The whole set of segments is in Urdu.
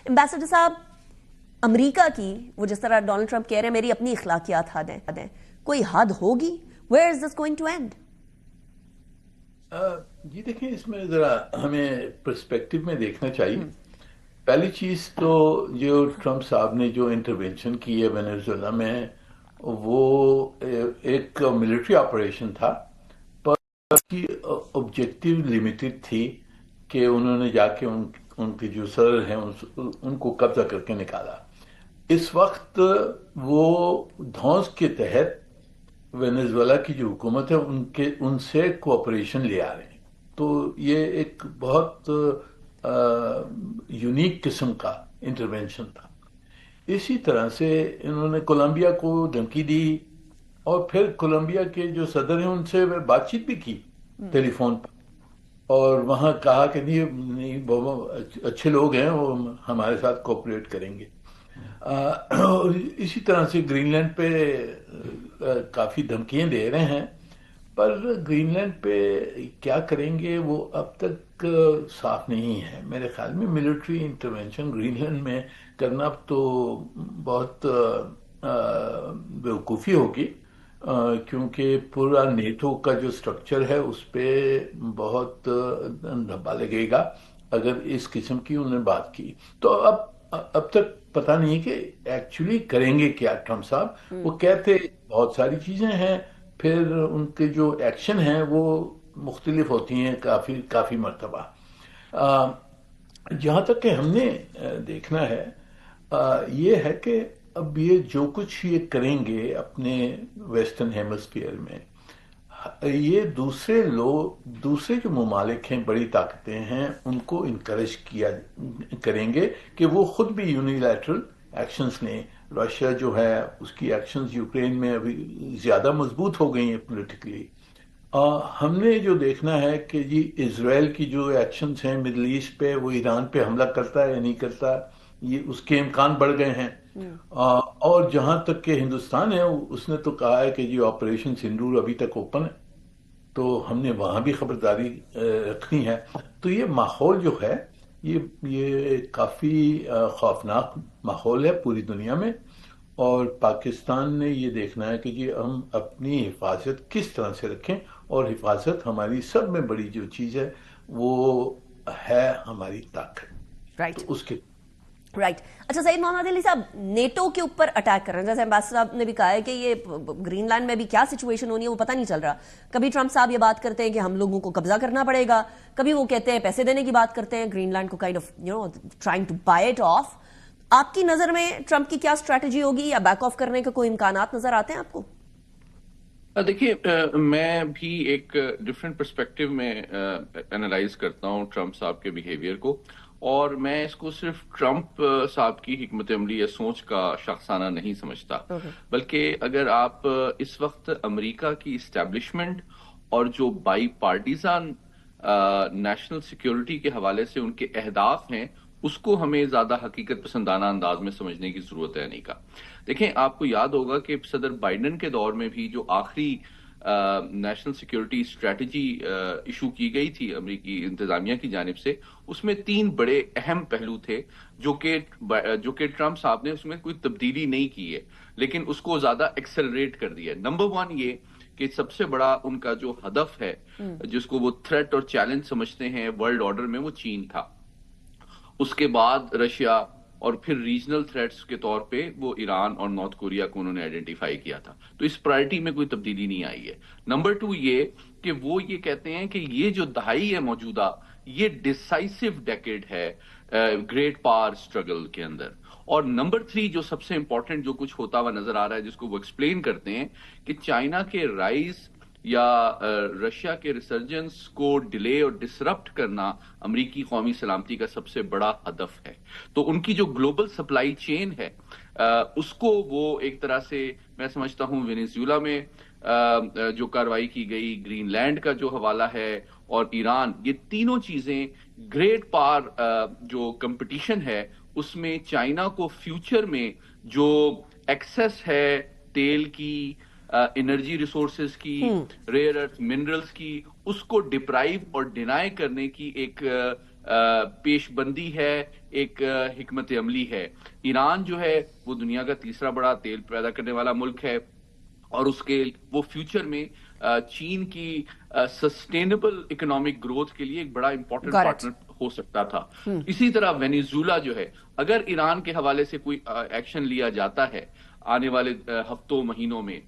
ایمبیسڈر صاحب، امریکہ کی وہ جس طرح ڈونلڈ ٹرمپ کہہ رہے ہیں میری اپنی اخلاقیات حد ہیں، کوئی حد ہوگی؟ Where is this going to end? جی دیکھیں، اس میں ذرا ہمیں پرسپیکٹو میں دیکھنا چاہیے. پہلی چیز تو جو ٹرمپ صاحب نے جو انٹروینشن کی ہے وینزویلا میں، وہ ایک ملٹری آپریشن تھا، پر اس کی آبجیکٹیو لمیٹڈ تھی کہ انہوں نے جا کے ان کے جو صدر ہیں ان کو قبضہ کر کے نکالا. اس وقت وہ دھونس کے تحت وینزویلا کی جو حکومت ہے ان سے کوآپریشن لے آ رہے ہیں. تو یہ ایک بہت یونیک قسم کا انٹرونشن تھا. اسی طرح سے انہوں نے کولمبیا کو دھمکی دی، اور پھر کولمبیا کے جو صدر ہیں ان سے بات چیت بھی کی ٹیلی فون پر، اور وہاں کہا کہ نہیں بہت اچھے لوگ ہیں، وہ ہمارے ساتھ کوآپریٹ کریں گے. اسی طرح سے گرین لینڈ پہ کافی دھمکیاں دے رہے ہیں، پر گرین لینڈ پہ کیا کریں گے وہ اب تک صاف نہیں ہے. میرے خیال میں ملٹری انٹرونشن گرین لینڈ میں کرنا تو بہت بیوقوفی ہوگی، کیونکہ پورا نیٹو کا جو سٹرکچر ہے اس پہ بہت دھبا لگے گا اگر اس قسم کی انہوں نے بات کی. تو اب تک پتہ نہیں کہ ایکچولی کریں گے کیا ٹرمپ صاحب. وہ کہتے بہت ساری چیزیں ہیں، پھر ان کے جو ایکشن ہیں وہ مختلف ہوتی ہیں کافی مرتبہ. جہاں تک کہ ہم نے دیکھنا ہے یہ ہے کہ اب یہ جو کچھ یہ کریں گے اپنے ویسٹرن ہیمسفیئر میں، یہ دوسرے جو ممالک ہیں، بڑی طاقتیں ہیں، ان کو انکریج کریں گے کہ وہ خود بھی یونیلیٹرل ایکشنز لیں. رشیا جو ہے اس کی ایکشنز یوکرین میں ابھی زیادہ مضبوط ہو گئی ہیں پولیٹیکلی. ہم نے جو دیکھنا ہے کہ جی اسرائیل کی جو ایکشنز ہیں مڈل ایسٹ پہ، وہ ایران پہ حملہ کرتا ہے یا نہیں کرتا، یہ اس کے امکان بڑھ گئے ہیں. اور جہاں تک کہ ہندوستان ہے، اس نے تو کہا ہے کہ جی آپریشن سندور ابھی تک اوپن ہے، تو ہم نے وہاں بھی خبرداری رکھنی ہے. تو یہ ماحول جو ہے یہ کافی خوفناک ماحول ہے پوری دنیا میں، اور پاکستان نے یہ دیکھنا ہے کہ جی ہم اپنی حفاظت کس طرح سے رکھیں، اور حفاظت ہماری سب میں بڑی جو چیز ہے وہ ہے ہماری طاقت. رائٹ تو اس کے رائٹ. اچھا سعید محمد علی صاحب، نیٹو کے اوپر اٹیک کر رہے ہیں، جیسے ایمبیسڈر صاحب نے بھی کہا ہے کہ یہ گرین لینڈ میں بھی کیا سچویشن ہونی ہے وہ پتہ نہیں چل رہا. کبھی ٹرمپ صاحب یہ بات کرتے ہیں کہ ہم لوگوں کو قبضہ کرنا پڑے گا، کبھی وہ کہتے ہیں پیسے دینے کی بات کرتے ہیں گرین لینڈ کو، kind of trying to buy it off. آپ کی نظر میں ٹرمپ کی کیا اسٹریٹجی ہوگی، یا بیک آف کرنے کے کوئی امکانات نظر آتے ہیں آپ کو؟ دیکھیے، میں بھی ایک ڈفرینٹ پرسپیکٹو میں انالائز کرتا ہوں ٹرمپ صاحب کے بیہیویئر کو، اور میں اس کو صرف ٹرمپ صاحب کی حکمت عملی یا سوچ کا شخصانہ نہیں سمجھتا، بلکہ اگر آپ اس وقت امریکہ کی اسٹیبلشمنٹ اور جو بائی پارٹیزان نیشنل سیکیورٹی کے حوالے سے ان کے اہداف ہیں، اس کو ہمیں زیادہ حقیقت پسندانہ انداز میں سمجھنے کی ضرورت ہے. نہیں کا دیکھیں، آپ کو یاد ہوگا کہ صدر بائیڈن کے دور میں بھی جو آخری نیشنل سیکیورٹی اسٹریٹجی ایشو کی گئی تھی امریکی انتظامیہ کی جانب سے، اس میں 3 بڑے اہم پہلو تھے جو کہ ٹرمپ صاحب نے اس میں کوئی تبدیلی نہیں کی ہے، لیکن اس کو زیادہ ایکسلریٹ کر دیا ہے. نمبر 1 یہ کہ سب سے بڑا ان کا جو ہدف ہے، جس کو وہ تھریٹ اور چیلنج سمجھتے ہیں ورلڈ آرڈر میں، وہ چین تھا. اس کے بعد رشیا، اور پھر ریجنل تھریٹس کے طور پہ وہ ایران اور نارتھ کوریا کو انہوں نے آئیڈینٹیفائی کیا تھا. تو اس پرائرٹی میں کوئی تبدیلی نہیں آئی ہے. نمبر 2 یہ کہ وہ یہ کہتے ہیں کہ یہ جو دہائی ہے موجودہ، یہ ڈیسائسو ڈیکیڈ ہے گریٹ پاور اسٹرگل کے اندر. اور نمبر 3 جو سب سے امپورٹنٹ جو کچھ ہوتا ہوا نظر آ رہا ہے، جس کو وہ ایکسپلین کرتے ہیں، کہ چائنا کے رائز یا رشیا کے ریسرجنس کو ڈیلے اور ڈسرپٹ کرنا امریکی قومی سلامتی کا سب سے بڑا ہدف ہے. تو ان کی جو گلوبل سپلائی چین ہے، اس کو وہ ایک طرح سے میں سمجھتا ہوں وینیزویلا میں جو کارروائی کی گئی، گرین لینڈ کا جو حوالہ ہے، اور ایران، یہ تینوں چیزیں گریٹ پاور جو کمپٹیشن ہے اس میں چائنا کو فیوچر میں جو ایکسس ہے تیل کی، انرجی ریسورسز کی، ریئر ارتھ منرلز کی، اس کو ڈپرائیو اور ڈینائی کرنے کی ایک پیش بندی ہے، ایک حکمت عملی ہے. ایران جو ہے وہ دنیا کا تیسرا بڑا تیل پیدا کرنے والا ملک ہے اور اس کے وہ فیوچر میں چین کی سسٹینیبل اکنامک گروتھ کے لیے ایک بڑا امپورٹنٹ پارٹنر ہو سکتا تھا. اسی طرح وینیزولا جو ہے اگر ایران کے حوالے سے کوئی ایکشن لیا جاتا ہے آنے والے ہفتوں مہینوں میں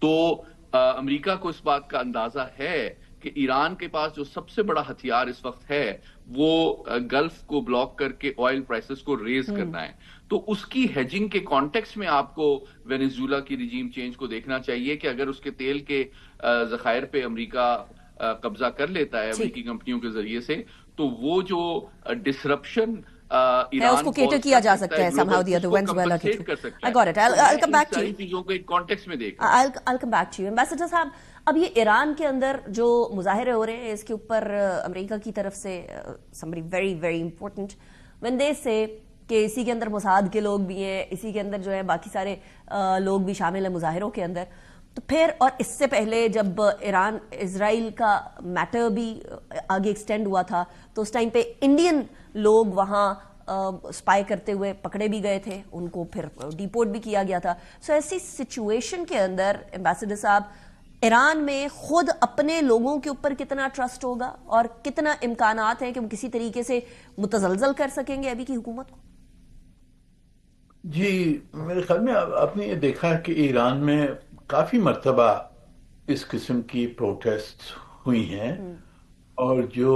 تو امریکہ کو اس بات کا اندازہ ہے کہ ایران کے پاس جو سب سے بڑا ہتھیار اس وقت ہے وہ گلف کو بلاک کر کے آئل پرائسز کو ریز کرنا ہے. تو اس کی ہیجنگ کے کانٹیکس میں آپ کو وینیزولا کی ریجیم چینج کو دیکھنا چاہیے کہ اگر اس کے تیل کے ذخائر پہ امریکہ قبضہ کر لیتا ہے امریکی کمپنیوں کے ذریعے سے تو وہ جو ڈسرپشن اس کو کیٹر کیا جا سکتا ہے somehow the other Venezuela کے through. I got it. I'll come back to you. چیزوں کو ایک کانٹیکسٹ میں دیکھیں. I'll come back to you. Ambassador صاحب اب یہ ایران کے اندر جو مظاہرے ہو رہے ہیں اس کے اوپر امریکہ کی طرف سے somebody very very important when they say کہ اسی کے اندر موساد کے لوگ بھی ہیں, اسی کے اندر جو ہے باقی سارے لوگ بھی شامل ہیں مظاہروں کے اندر, تو پھر اور اس سے پہلے جب ایران اسرائیل کا میٹر بھی آگے ایکسٹینڈ ہوا تھا تو اس ٹائم پہ انڈین لوگ وہاں اسپائی کرتے ہوئے پکڑے بھی گئے تھے, ان کو پھر ڈیپورٹ بھی کیا گیا تھا. سو ایسی سچویشن کے اندر ایمبیسڈر صاحب ایران میں خود اپنے لوگوں کے اوپر کتنا ٹرسٹ ہوگا اور کتنا امکانات ہیں کہ وہ کسی طریقے سے متزلزل کر سکیں گے ابھی کی حکومت کو؟ جی میرے خیال میں آپ نے یہ دیکھا کہ ایران میں کافی مرتبہ اس قسم کی پروٹیسٹ ہوئی ہیں اور جو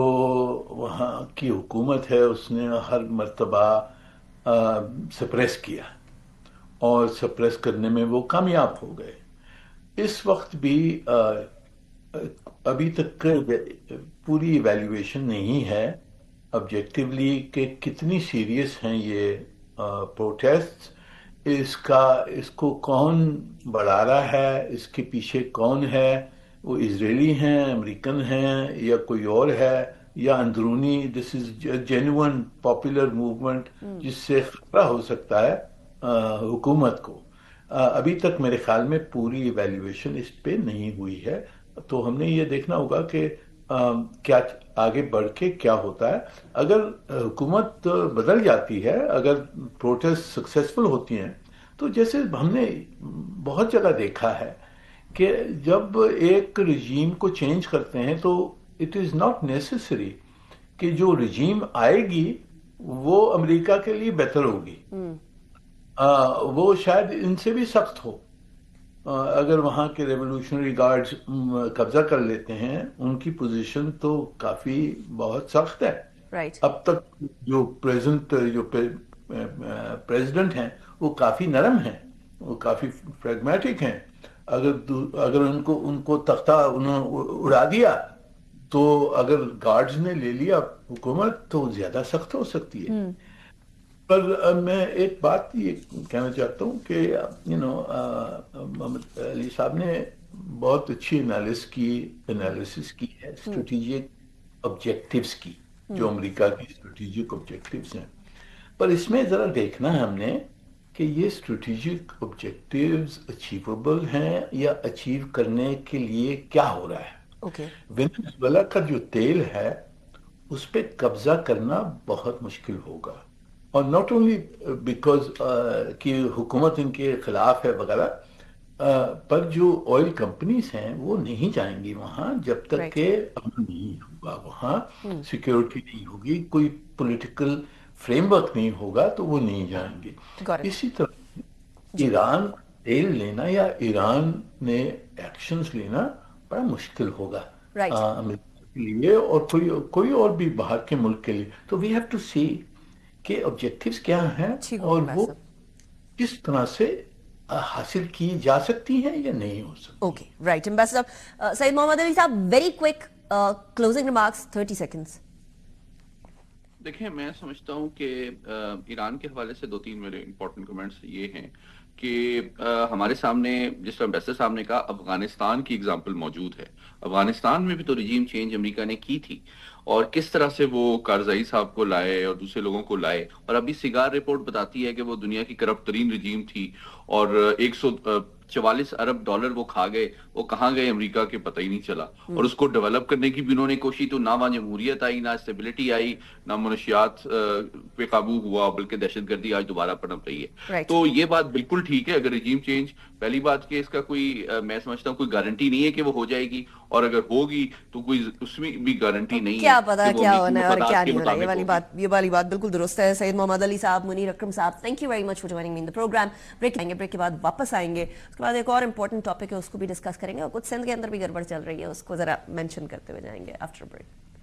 وہاں کی حکومت ہے اس نے ہر مرتبہ سپریس کیا اور سپریس کرنے میں وہ کامیاب ہو گئے. اس وقت بھی ابھی تک پوری ایویلیویشن نہیں ہے آبجیکٹیولی کہ کتنی سیریس ہیں یہ پروٹیسٹ, اس کو کون بڑھا رہا ہے, اس کے پیچھے کون ہے, وہ اسرائیلی ہیں, امریکن ہیں یا کوئی اور ہے یا اندرونی دس از جینوئن پاپولر موومنٹ جس سے خطرہ ہو سکتا ہے حکومت کو. ابھی تک میرے خیال میں پوری ایویلیویشن اس پہ نہیں ہوئی ہے, تو ہم نے یہ دیکھنا ہوگا کہ کیا آگے بڑھ کے کیا ہوتا ہے. اگر حکومت بدل جاتی ہے, اگر پروٹیسٹ سکسیسفل ہوتی ہیں تو جیسے ہم نے بہت جگہ دیکھا ہے کہ جب ایک رجیم کو چینج کرتے ہیں تو اٹ از ناٹ نیسیسری کہ جو رجیم آئے گی وہ امریکہ کے لیے بہتر ہوگی, وہ شاید ان سے بھی سخت ہو. اگر وہاں کے ریولوشنری گارڈز قبضہ کر لیتے ہیں ان کی پوزیشن تو کافی بہت سخت ہے. اب تک جو پریزیڈنٹ ہیں وہ کافی نرم ہیں, وہ کافی پریگمیٹک ہیں. اگر ان کو تختہ اڑا دیا تو اگر گارڈز نے لے لیا حکومت تو زیادہ سخت ہو سکتی ہے. پر میں ایک بات یہ کہنا چاہتا ہوں کہ محمد علی صاحب نے بہت اچھی انالیسس کی ہے اسٹریٹجک آبجیکٹیوز کی, جو امریکہ کی اسٹریٹجک آبجیکٹیوز ہیں. پر اس میں ذرا دیکھنا ہے ہم نے کہ یہ اسٹریٹجک آبجیکٹیوز اچیویبل ہیں یا اچیو کرنے کے لیے کیا ہو رہا ہے. وینزویلا کا جو تیل ہے اس پہ قبضہ کرنا بہت مشکل ہوگا, اور ناٹ اونلی بیکاز کہ حکومت ان کے خلاف ہے وغیرہ, پر جو آئل کمپنیز ہیں وہ نہیں جائیں گی وہاں جب تک کہ امن نہیں ہوگا, وہاں سیکیورٹی نہیں ہوگی, کوئی پولیٹیکل فریم ورک نہیں ہوگا تو وہ نہیں جائیں گے. اسی طرح ایران تیل لینا یا ایران نے ایکشنز لینا بڑا مشکل ہوگا امریکہ کے لیے اور کوئی اور بھی باہر کے ملک کے لیے. تو وی ہیو ٹو سی کہ آبجیکٹیوز کیا ہیں اور وہ کس طرح سے حاصل کی جا سکتی ہیں یا نہیں ہو سکتی. Okay right. ایمبیسڈر سعید محمد علی صاحب, very quick closing remarks 30 seconds. دیکھیں میں سمجھتا ہوں کہ ایران کے حوالے سے 2-3 میرے امپورٹنٹ کمنٹس یہ ہیں کہ ہمارے سامنے جس طرح ایمبیسڈر صاحب نے کہا افغانستان کی اگزامپل موجود ہے. افغانستان میں بھی تو رجیم چینج امریکہ نے کی تھی اور کس طرح سے وہ کارزائی صاحب کو لائے اور دوسرے لوگوں کو لائے, اور ابھی سیگار رپورٹ بتاتی ہے کہ وہ دنیا کی کرپٹ ترین رجیم تھی اور 144 ارب ڈالر وہ کھا گئے, وہ کہاں گئے امریکہ کے پتہ ہی نہیں چلا. اور اس کو ڈیولپ کرنے کی بھی انہوں نے کوشش, تو نہ وہاں جمہوریت آئی, نہ اسٹیبلٹی آئی, نہ منشیات پہ قابو ہوا, بلکہ دہشت گردی آج دوبارہ پنپ رہی ہے. تو یہ بات بالکل ٹھیک ہے اگر رجیم چینج, پہلی بات کہ اس کا کوئی میں سمجھتا ہوں کوئی گارنٹی نہیں ہے کہ وہ ہو جائے گی, اور اگر ہوگی تو کوئی اس میں بھی گارنٹی نہیں ہے کیا پتا کہ وہ کیا امریکی ہونا ہے اور مفادات کیا کے نہیں ہونا. مطابق یہ والی بات بالکل درست ہے. سید محمد علی صاحب, منیر اکرم صاحب, thank you very much for joining me in the program. Break کے بعد واپس آئیں گے, اس کے بعد ایک اور امپورٹنٹ ٹاپک ہے اس کو بھی ڈسکس کریں گے, اور کچھ سندھ کے اندر بھی گڑبڑ چل رہی ہے اس کو ذرا مینشن کرتے ہوئے جائیں گے آفٹر بریک.